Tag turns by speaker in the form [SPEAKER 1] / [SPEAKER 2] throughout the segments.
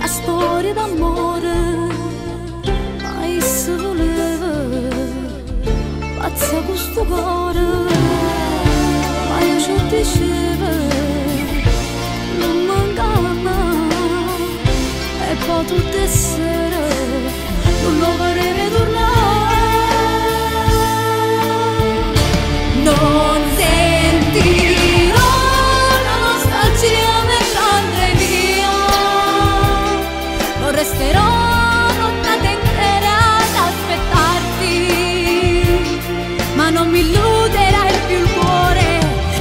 [SPEAKER 1] una storia d'amore, mai si voleva, pazza questo cuore, ma io ci dicevo, non mancava, e poi tutte sere, non lo vorrei tornare. Non sentirò la nostalgia mentre via, non resterò notte intera ad aspettarti, ma non mi illuderai più il cuore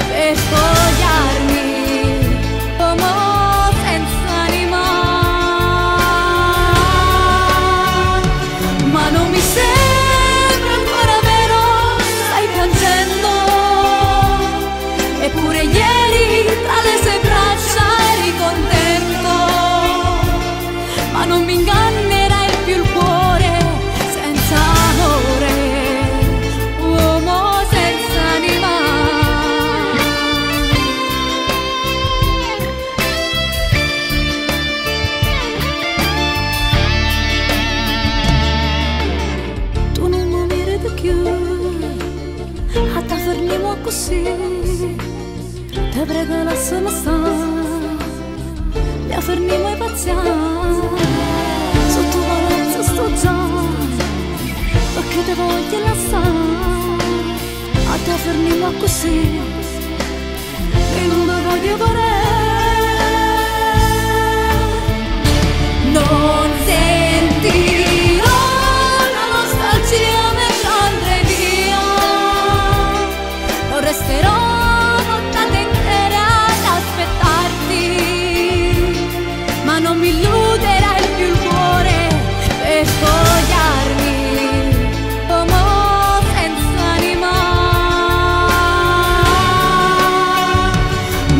[SPEAKER 1] per spogliarmi come senza anima. Ma non mi sembra ancora vero, stai piangendo, eppure ieri tra le sue braccia eri contento. Ma non mi ingannerai più il cuore senza amore, uomo senza anima. Tu non mi meriti più, a te fermiamo così. Te prego lasciami stare, mi fermiamo e pazziamo. Sotto palazzo sto già, perché te voglio lasciare. A te fermiamo così, e non te voglio vorrei. Non sentirò la nostalgia mentre andrai via, non resterò aspettarti, ma non mi illuderai più il cuore per spogliarmi come senza anima.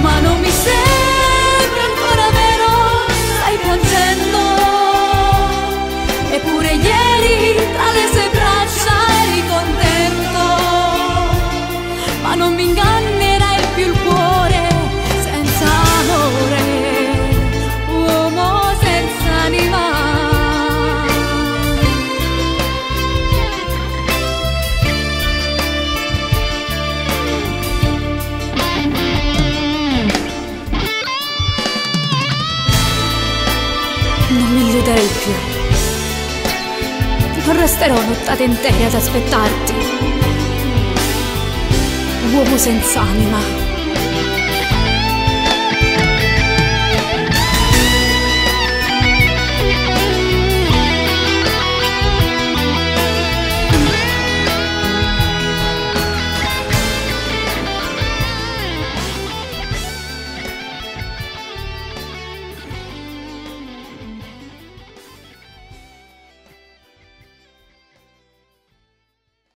[SPEAKER 1] Ma non mi sembra ancora vero, stai piangendo, eppure ieri tra le sue braccia eri contento. Ma non mi ingannerai più il cuore senza amore, uomo senza anima. Non mi illuderei più, non resterò nottate intere ad aspettarti, uomo senza anima.